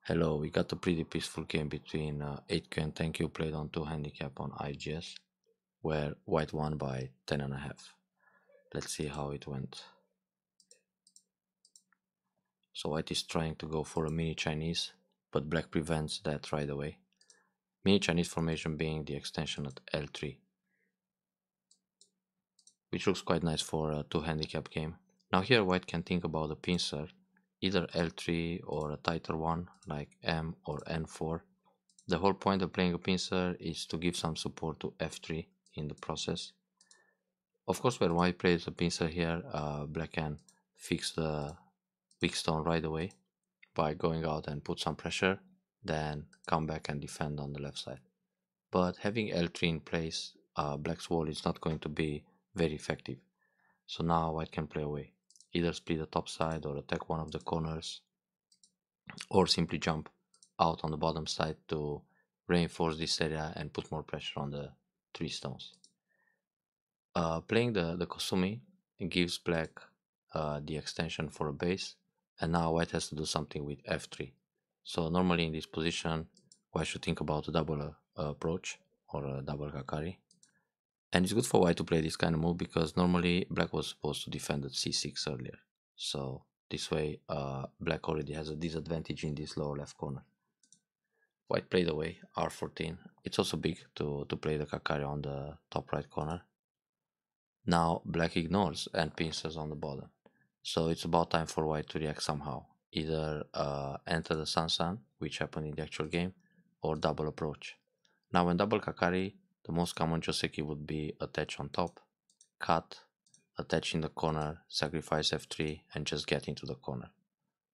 Hello, we got a pretty peaceful game between 8Q and 10Q played on 2 handicap on IGS, where white won by 10.5. Let's see how it went. So white is trying to go for a mini Chinese, but black prevents that right away. Mini Chinese formation being the extension at L3, which looks quite nice for a 2 handicap game. Now here white can think about a pincer, either L3 or a tighter one like M or N4. The whole point of playing a pincer is to give some support to f3 in the process. Of course, when white plays a pincer here, black can fix the weak stone right away by going out and put some pressure, then come back and defend on the left side. But having L3 in place, black's wall is not going to be very effective. So now white can play away, either split the top side or attack one of the corners, or simply jump out on the bottom side to reinforce this area and put more pressure on the 3 stones. Playing the Kosumi gives black the extension for a base, and now white has to do something with f3. So normally in this position, white should think about a double approach or a double kakari. And it's good for white to play this kind of move because normally black was supposed to defend at c6 earlier. So this way black already has a disadvantage in this lower left corner. White played away r14. It's also big to play the kakari on the top right corner. Now black ignores and pincers on the bottom. So it's about time for white to react somehow. Either enter the Sansan, which happened in the actual game, or double approach. Now when double kakari, the most common joseki would be attach on top, cut, attach in the corner, sacrifice f3, and just get into the corner.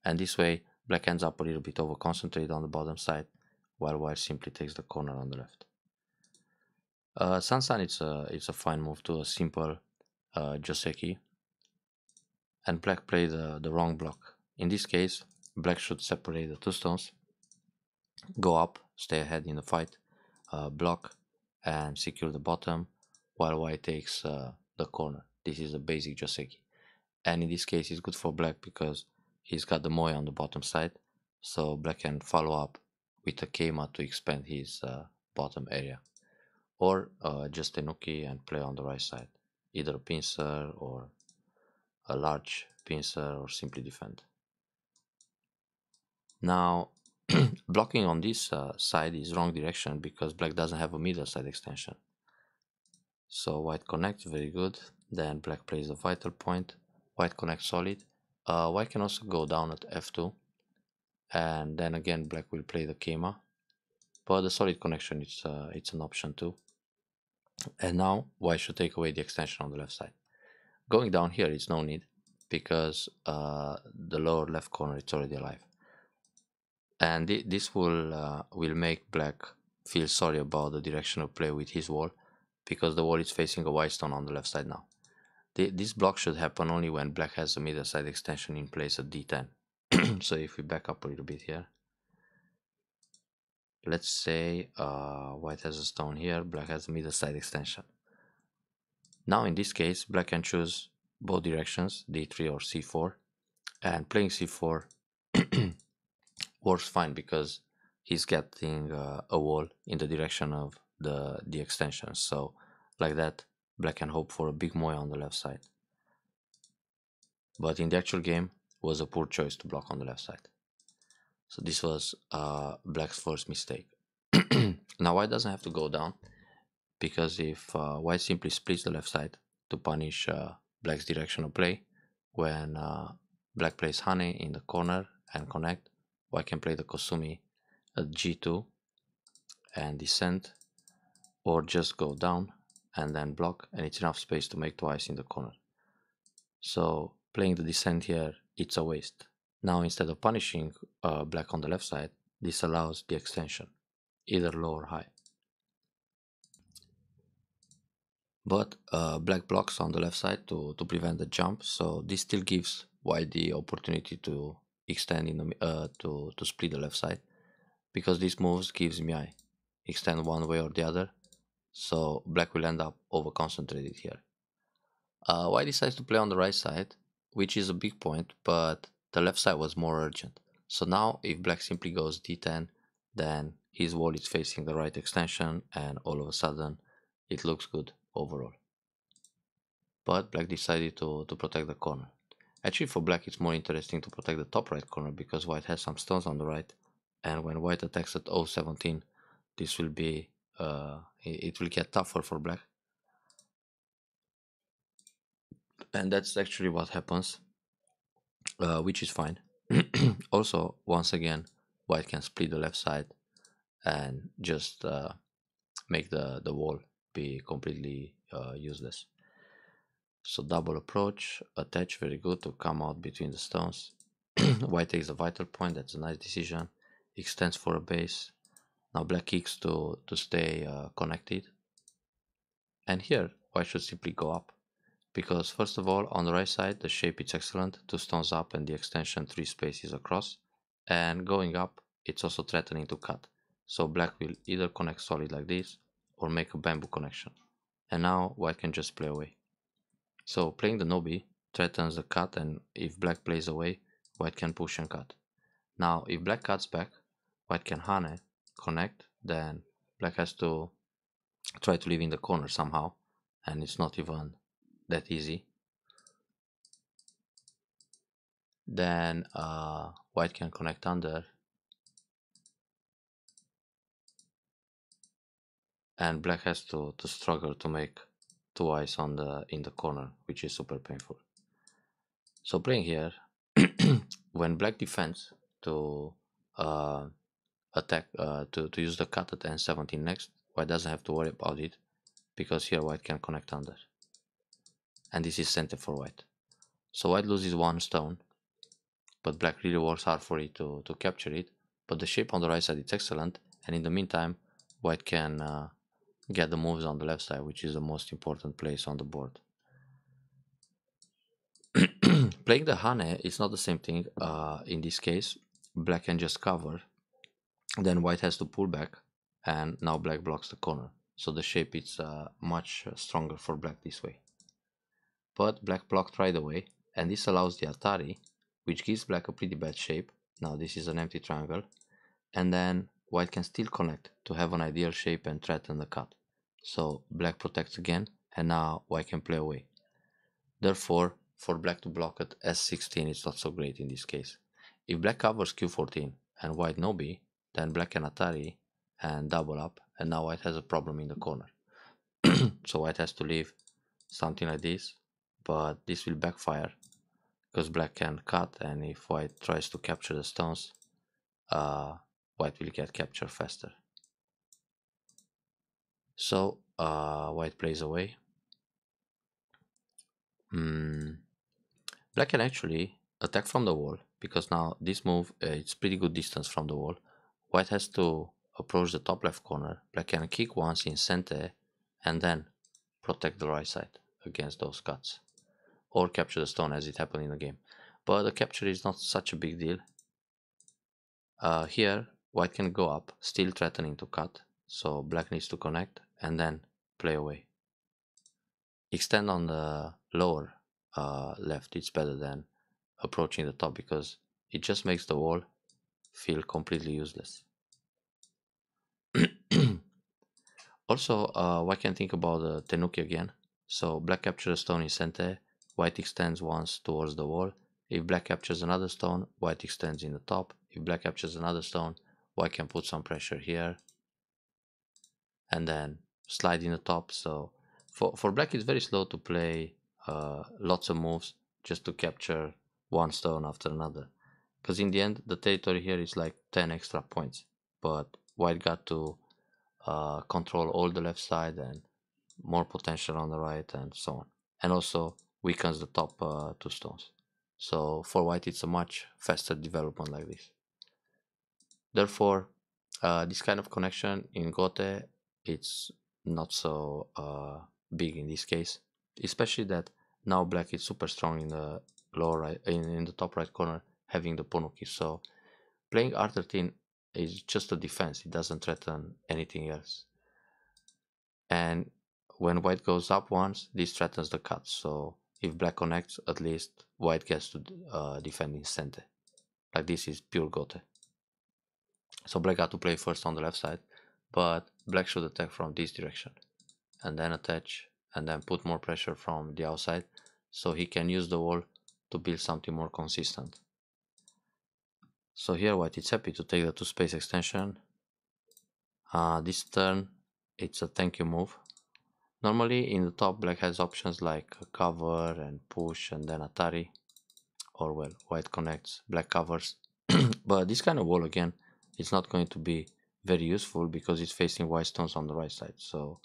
And this way, black ends up a little bit over concentrated on the bottom side, while white simply takes the corner on the left. Sansan, it's a fine move to a simple joseki, and black played the wrong block. In this case, black should separate the 2 stones, go up, stay ahead in the fight, block and secure the bottom, while white takes the corner. This is a basic joseki, and in this case it's good for black because he's got the moe on the bottom side, so black can follow up with a keima to expand his bottom area, or just tenuki and play on the right side, either a pincer or a large pincer or simply defend. Now blocking on this side is wrong direction because black doesn't have a middle side extension. So white connects, very good. Then black plays the vital point. White connects solid. White can also go down at f2, and then again black will play the keima. But the solid connection, it's an option too. And now white should take away the extension on the left side. Going down here is no need because the lower left corner it's already alive. And this will make black feel sorry about the direction of play with his wall, because the wall is facing a white stone on the left side now. This block should happen only when black has a middle side extension in place at d10. So if we back up a little bit here, let's say white has a stone here, black has a middle side extension. Now in this case, black can choose both directions, d3 or c4, and playing c4 works fine because he's getting a wall in the direction of the extension. So like that, black can hope for a big moe on the left side. But in the actual game, it was a poor choice to block on the left side. So this was black's first mistake. Now white doesn't have to go down, because if white simply splits the left side to punish black's direction of play, when black plays honey in the corner and connect, white can play the Kosumi at g2 and descend, or just go down and then block, and it's enough space to make twice in the corner. So playing the descent here, it's a waste. Now instead of punishing black on the left side, this allows the extension, either low or high. But black blocks on the left side to prevent the jump, so this still gives white the opportunity to extend in the to split the left side, because these moves gives Miai extend one way or the other, so black will end up over concentrated here. White decides to play on the right side, which is a big point, but the left side was more urgent. So now if black simply goes d10, then his wall is facing the right extension and all of a sudden it looks good overall. But black decided to protect the corner. Actually for black it's more interesting to protect the top right corner because white has some stones on the right, and when white attacks at 017 this will be it will get tougher for black, and that's actually what happens, which is fine. Also once again white can split the left side and just make the wall be completely useless. So double approach, attach, very good to come out between the stones. White takes a vital point, that's a nice decision. Extends for a base. Now black kicks to stay connected. And here white should simply go up. Because first of all, on the right side, the shape is excellent. 2 stones up and the extension 3 spaces across. And going up, it's also threatening to cut. So black will either connect solid like this or make a bamboo connection. And now white can just play away. So playing the nobi threatens the cut, and if black plays away, white can push and cut. Now if black cuts back, white can hane, connect, then black has to try to live in the corner somehow, and it's not even that easy. Then white can connect under, and black has to struggle to make 2 eyes on in the corner, which is super painful. So playing here, when black defends to attack to use the cut at n17 next, white doesn't have to worry about it because here white can connect under, and this is center for white. So white loses 1 stone, but black really works hard for it to capture it. But the shape on the right side is excellent, and in the meantime white can get the moves on the left side, which is the most important place on the board. Playing the hane is not the same thing. In this case black can just cover, then white has to pull back, and now black blocks the corner, so the shape is much stronger for black this way. But black blocked right away, and this allows the Atari, which gives black a pretty bad shape. Now this is an empty triangle, and then white can still connect to have an ideal shape and threaten the cut. So black protects again, and now white can play away. Therefore, for black to block at s16 it's not so great in this case. If black covers q14 and white nobi, then black can Atari and double up, and now white has a problem in the corner. So white has to leave something like this, but this will backfire because black can cut, and if white tries to capture the stones, white will get captured faster. So white plays away. Black can actually attack from the wall because now this move it's pretty good distance from the wall. White has to approach the top left corner. Black can kick once in center and then protect the right side against those cuts, or capture the stone as it happened in the game. But the capture is not such a big deal. Here white can go up, still threatening to cut, so black needs to connect and then play away. Extend on the lower left, it's better than approaching the top because it just makes the wall feel completely useless. Also, white can think about the tenuki again. So black captures a stone in center, white extends once towards the wall. If black captures another stone, white extends in the top. If black captures another stone, white can put some pressure here and then slide in the top. So for black it's very slow to play lots of moves just to capture one stone after another, because in the end the territory here is like 10 extra points, but white got to control all the left side and more potential on the right and so on, and also weakens the top 2 stones. So for white it's a much faster development like this. Therefore this kind of connection in Gote it's not so big in this case, especially that now black is super strong in the lower right, in the top right corner, having the Ponuki. So playing R13 is just a defense, it doesn't threaten anything else. And when white goes up once, this threatens the cut, so if black connects, at least white gets to defend in center. Like this is pure gote. So black got to play first on the left side, but black should attack from this direction and then attach and then put more pressure from the outside so he can use the wall to build something more consistent. So here white is happy to take the 2 space extension. This turn it's a thank you move. Normally in the top black has options like cover and push and then Atari, or well, white connects, black covers. But this kind of wall again, it's not going to be very useful because it's facing white stones on the right side. So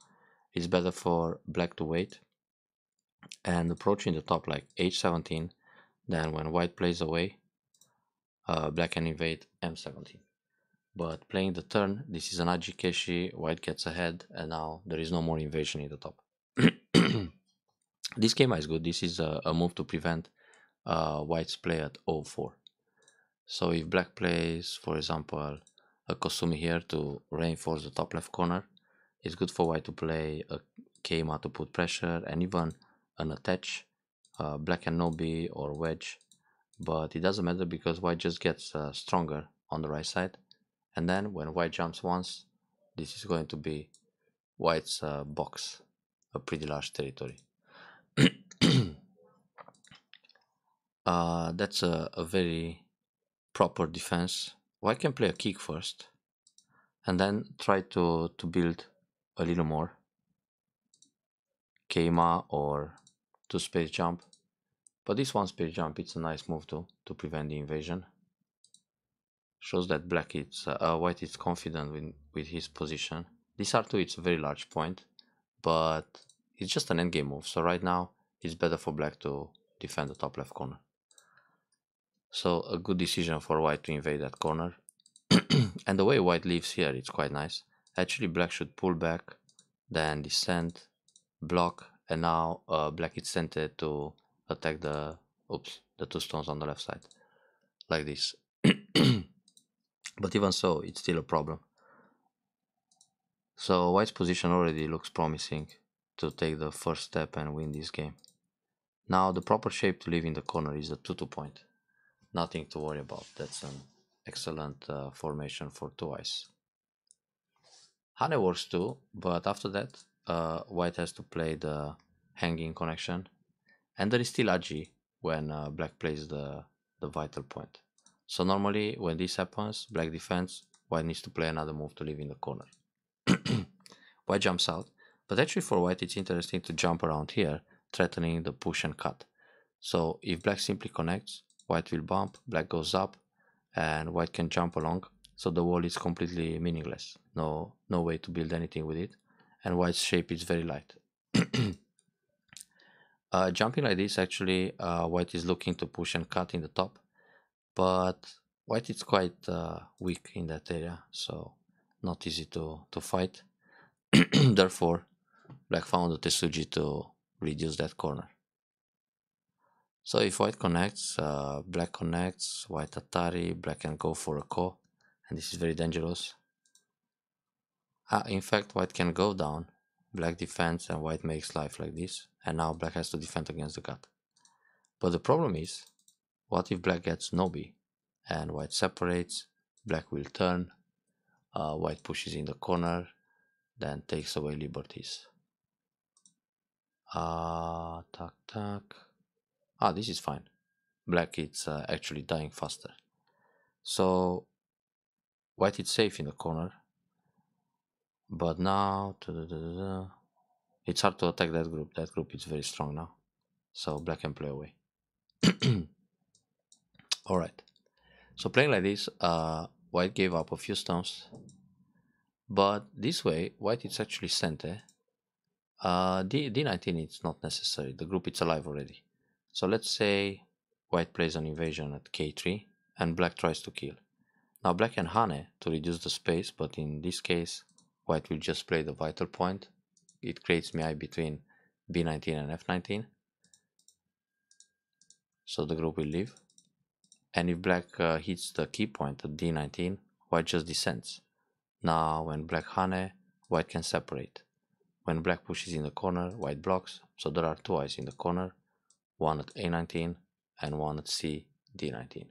it's better for black to wait and approaching the top like h17. Then when white plays away, black can invade m17. But playing the turn, this is an Ajikeshi, white gets ahead, and now there is no more invasion in the top. This game is good. This is a move to prevent white's play at 0-4. So if black plays, for example, a Kosumi here to reinforce the top left corner, it's good for white to play a Keima to put pressure and even an attach, black and Nobi or wedge. But it doesn't matter because white just gets stronger on the right side. And then when white jumps once, this is going to be white's box, a pretty large territory. That's a very proper defense. White can play a kick first and then try to build a little more. Keima or 2 space jump. But this 1 space jump, it's a nice move to prevent the invasion. Shows that black is white is confident with his position. This R2 it's a very large point, but it's just an endgame move. So right now it's better for black to defend the top left corner. So a good decision for white to invade that corner. And the way white leaves here, it's quite nice. Actually black should pull back, then descend, block, and now black is tempted to attack the 2 stones on the left side, like this. But even so, it's still a problem. So white's position already looks promising to take the first step and win this game. Now the proper shape to leave in the corner is a 2-2 point. Nothing to worry about. That's an excellent formation for 2 eyes. Hane works too, but after that white has to play the hanging connection, and there is still Aji when black plays the vital point. So normally when this happens, black defends, white needs to play another move to leave in the corner. White jumps out, but actually for white it's interesting to jump around here, threatening the push and cut. So if black simply connects, white will bump, black goes up, and white can jump along. So the wall is completely meaningless. No way to build anything with it, and white's shape is very light. Jumping like this, actually, white is looking to push and cut in the top, but white is quite weak in that area, so not easy to fight. Therefore, black found the Tesuji to reduce that corner. So if white connects, black connects, white Atari, black can go for a ko, and this is very dangerous. In fact, white can go down, black defends, and white makes life like this, and now black has to defend against the cut. But the problem is, what if black gets Nobi, and white separates, black will turn, white pushes in the corner, then takes away liberties. This is fine. Black is actually dying faster. So white is safe in the corner, but now it's hard to attack that group. That group is very strong now, so black can play away. Alright, so playing like this, white gave up a few stones, but this way white is actually sente. D19 it's not necessary, the group is alive already. So let's say white plays an invasion at k3 and black tries to kill. Now black can hane to reduce the space, but in this case white will just play the vital point. It creates mi between b19 and f19, so the group will leave. And if black hits the key point at d19, white just descends. Now when black hane, white can separate. When black pushes in the corner, white blocks, so there are 2 eyes in the corner, one at a19 and one at c d19.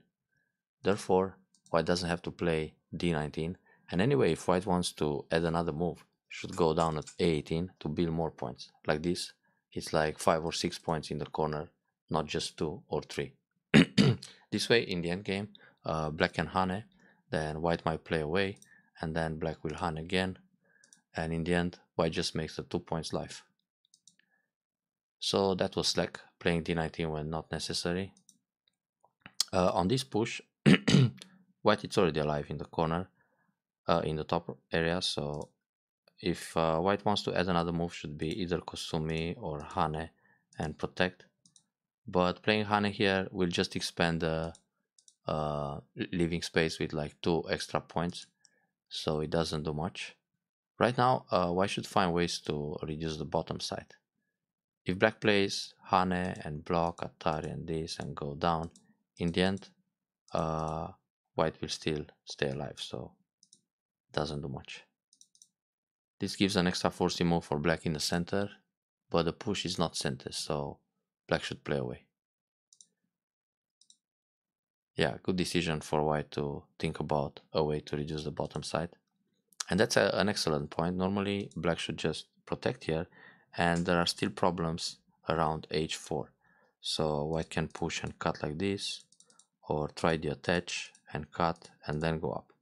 Therefore, white doesn't have to play d19. And anyway, if white wants to add another move, should go down at a18 to build more points. Like this, it's like 5 or 6 points in the corner, not just 2 or 3. This way, in the end game, black can hane, then white might play away, and then black will hane again, and in the end, white just makes the 2 points life. So that was slack, playing d19 when not necessary. On this push, white is already alive in the corner, in the top area, so if white wants to add another move, should be either Kosumi or Hane and protect. But playing Hane here will just expand the living space with like 2 extra points, so it doesn't do much. Right now, white should find ways to reduce the bottom side. If black plays Hane and block, Atari and this and go down, in the end, white will still stay alive, so it doesn't do much. This gives an extra forcing move for black in the center, but the push is not center, so black should play away. Yeah, good decision for white to think about a way to reduce the bottom side. And that's an excellent point. Normally, black should just protect here, and there are still problems around h4. So white can push and cut like this, or try the attach and cut and then go up.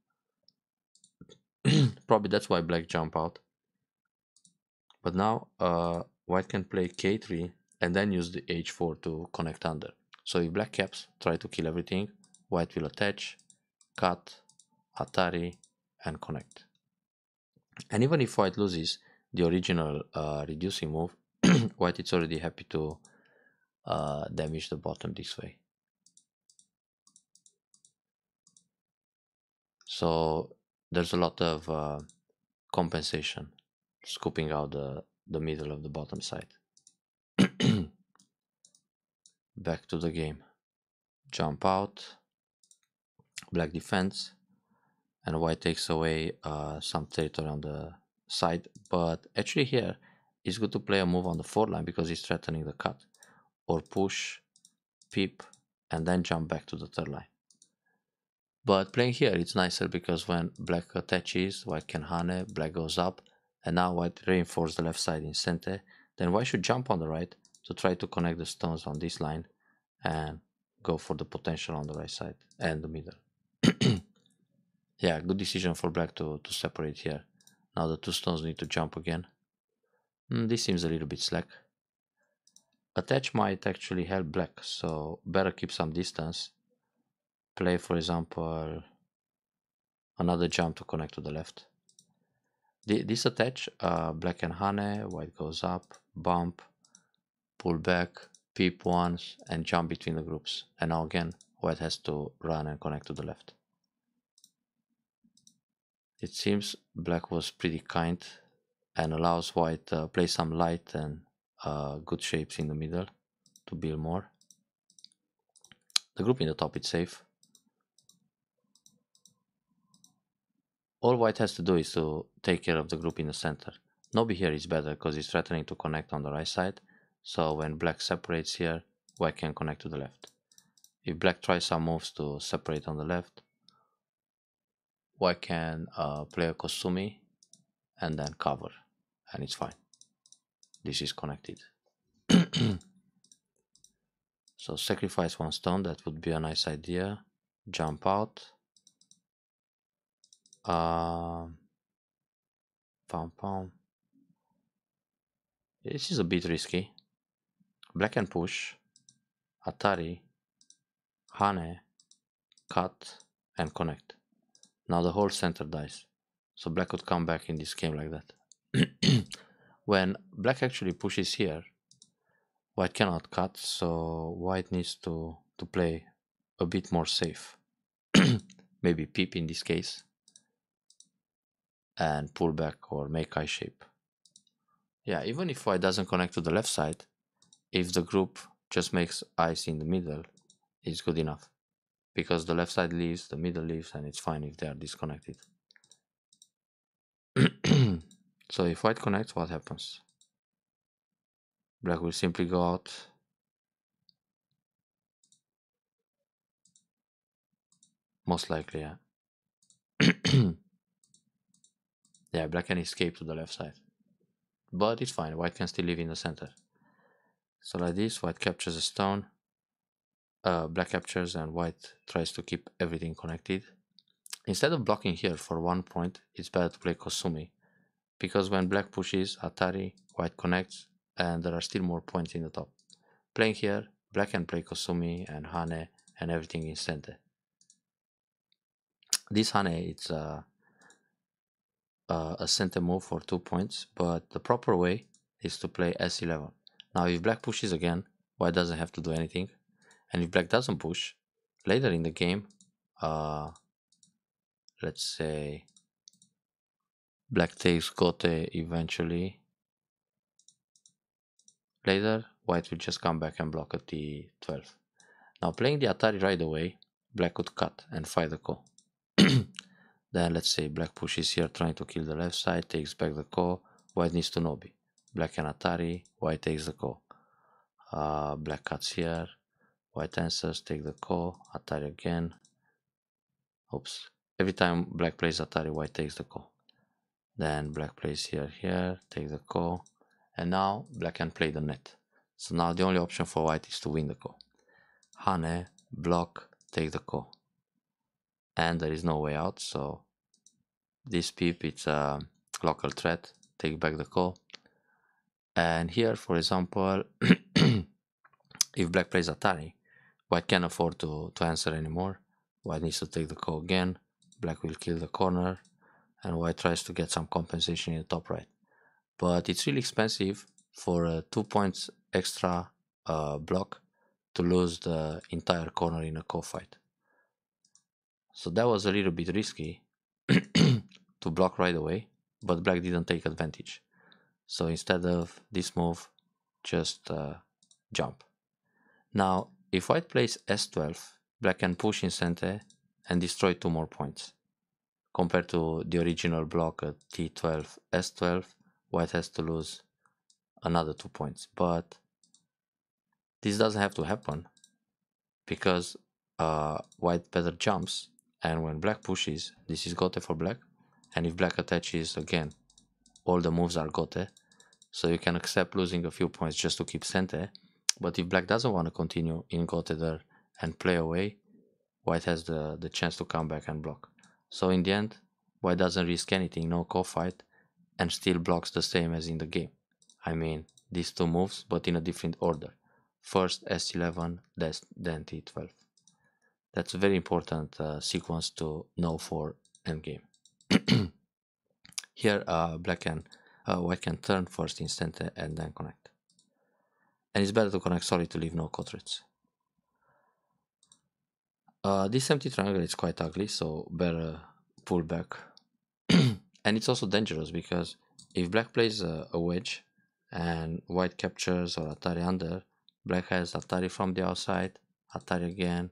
Probably that's why black jump out. But now white can play k3 and then use the h4 to connect under. So if black caps, try to kill everything, white will attach, cut, Atari, and connect. And even if white loses the original reducing move, white is already happy to damage the bottom this way. So there's a lot of compensation, scooping out the middle of the bottom side. Back to the game. Jump out, black defense, and white takes away some territory on the side. But actually here, it's good to play a move on the 4 line because it's threatening the cut. Or push, peep, and then jump back to the 3rd line. But playing here, it's nicer because when black attaches, white can hane, black goes up, and now white reinforces the left side in center. Then white should jump on the right to try to connect the stones on this line and go for the potential on the right side and the middle. Yeah, good decision for black to separate here. Now the 2 stones need to jump again. This seems a little bit slack. Attach might actually help black, so better keep some distance. Play, for example, another jump to connect to the left. This attach, black and hane, white goes up, bump, pull back, peep once, and jump between the groups. And now again, white has to run and connect to the left. It seems black was pretty kind and allows white play some light and good shapes in the middle to build more. The group in the top is safe. All white has to do is to take care of the group in the center. Nobi here is better because it's threatening to connect on the right side. So when black separates here, white can connect to the left. If black tries some moves to separate on the left, white can play a Kosumi and then cover, and it's fine. This is connected. So sacrifice 1 stone, that would be a nice idea. Jump out. Pound pound. This is a bit risky. Black can push, Atari, hane, cut, and connect. Now the whole center dies. So black could come back in this game like that. When black actually pushes here, white cannot cut, so white needs to play a bit more safe. Maybe peep in this case. And pull back or make eye shape. Yeah, even if white doesn't connect to the left side, if the group just makes eyes in the middle, it's good enough. Because the left side leaves, the middle leaves, and it's fine if they are disconnected. So if white connects, what happens? Black will simply go out. Most likely, yeah. Yeah, black can escape to the left side. But it's fine, white can still live in the center. So like this, white captures a stone, black captures, and white tries to keep everything connected. Instead of blocking here for 1 point, it's better to play Kosumi, because when black pushes Atari, white connects, and there are still more points in the top. Playing here, black can play Kosumi and Hane and everything in center. This Hane, it's a center move for 2 points, but the proper way is to play S11. Now if black pushes again, white doesn't have to do anything, and if black doesn't push, later in the game, let's say black takes Gote eventually, later white will just come back and block at D12. Now playing the Atari right away, black could cut and fight the ko. Then let's say black pushes here trying to kill the left side, takes back the ko, white needs to Nobi. Black and Atari, white takes the ko. Black cuts here, white answers, take the ko, Atari again. Oops. Every time black plays Atari, white takes the ko. Then black plays here, take the ko. And now black can play the net. So now the only option for white is to win the ko. Hane, block, take the ko. And there is no way out, so this peep, it's a local threat, take back the ko. And here, for example, if black plays Atari, white can't afford to answer anymore. White needs to take the ko again, black will kill the corner, and white tries to get some compensation in the top right. But it's really expensive for a 2 points extra block to lose the entire corner in a ko fight. So that was a little bit risky to block right away, but black didn't take advantage. So instead of this move, just jump. Now, if white plays S12, black can push in center and destroy 2 more points. Compared to the original block at T12, S12, white has to lose another 2 points. But this doesn't have to happen, because white better jumps, and when black pushes, this is Gote for black, and if black attaches again, all the moves are Gote, so you can accept losing a few points just to keep center. But if black doesn't want to continue in Gote there and play away, white has the chance to come back and block. So in the end, white doesn't risk anything, no ko fight, and still blocks the same as in the game. I mean, these two moves, but in a different order. First S11, then T12. That's a very important sequence to know for endgame. Here, white can turn first in center and then connect. And it's better to connect solid to leave no ko threats. This empty triangle is quite ugly, so better pull back. And it's also dangerous, because if black plays a wedge and white captures or Atari under, black has Atari from the outside, Atari again,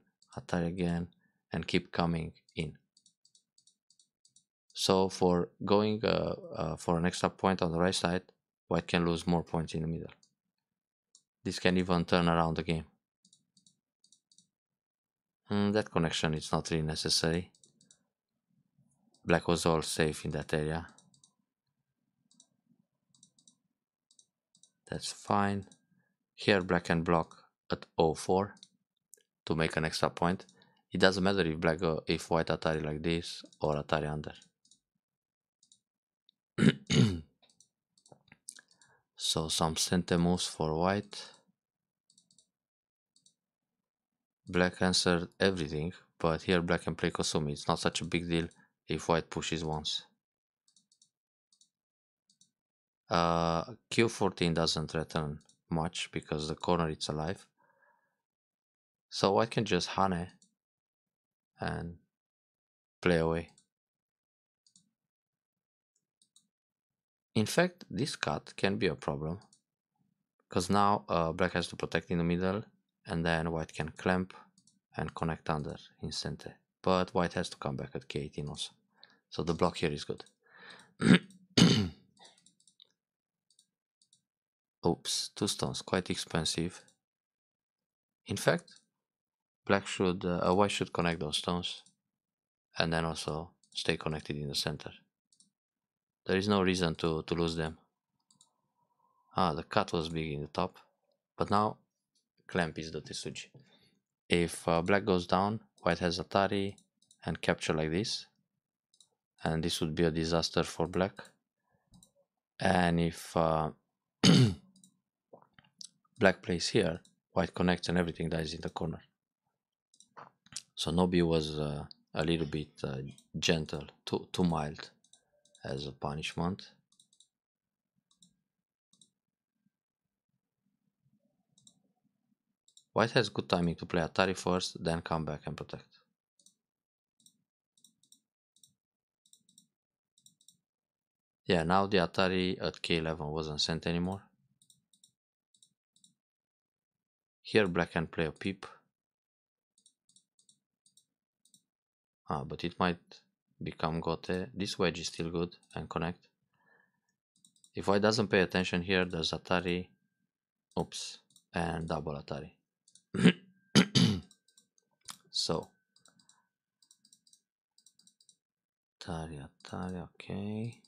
and keep coming in. So for going for an extra point on the right side, white can lose more points in the middle. This can even turn around the game. That connection is not really necessary. Black was all safe in that area. That's fine. Here black can block at 04 to make an extra point. It doesn't matter if white Atari like this or Atari under. So some center moves for white. Black answered everything, but here black can play Kosumi. It's not such a big deal if white pushes once. Q14 doesn't return much because the corner is alive. So white can just Hane and play away. In fact, this cut can be a problem, because now black has to protect in the middle, and then white can clamp and connect under in center. But white has to come back at K18 also. So the block here is good. Oops, 2 stones, quite expensive. In fact, white should connect those stones and then also stay connected in the center. There is no reason to lose them. Ah, the cut was big in the top, but now clamp is the Tesuji. If black goes down, white has Atari and capture like this, and this would be a disaster for black. And if black plays here, white connects and everything dies in the corner. So Nobi was a little bit gentle, too mild as a punishment. White has good timing to play Atari first, then come back and protect. Yeah, now the Atari at K11 wasn't sent anymore. Here black can play a peep. Ah, but it might become Gote. This wedge is still good and connect. If white doesn't pay attention here, there's Atari, oops, and double Atari. So, Atari, okay.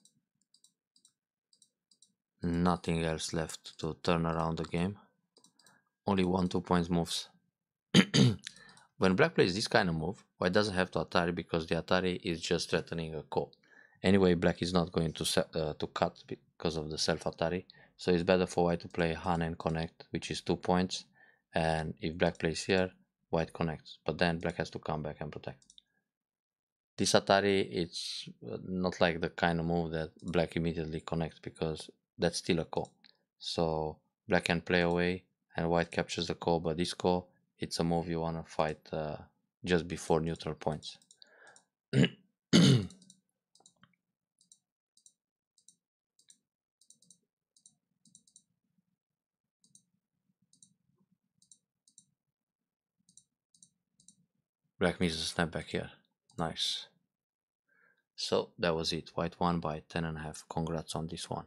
Nothing else left to turn around the game. Only 1-2 points moves. When black plays this kind of move, white doesn't have to Atari because the Atari is just threatening a call. Anyway, black is not going to cut because of the self Atari, so it's better for white to play Han and connect, which is 2 points. And if black plays here, white connects, but then black has to come back and protect. This Atari, it's not like the kind of move that black immediately connects because that's still a call. So black can play away and white captures the call, but this call, it's a move you want to fight just before neutral points. Black misses a snapback here. Nice. So that was it. White won by 10.5. Congrats on this one.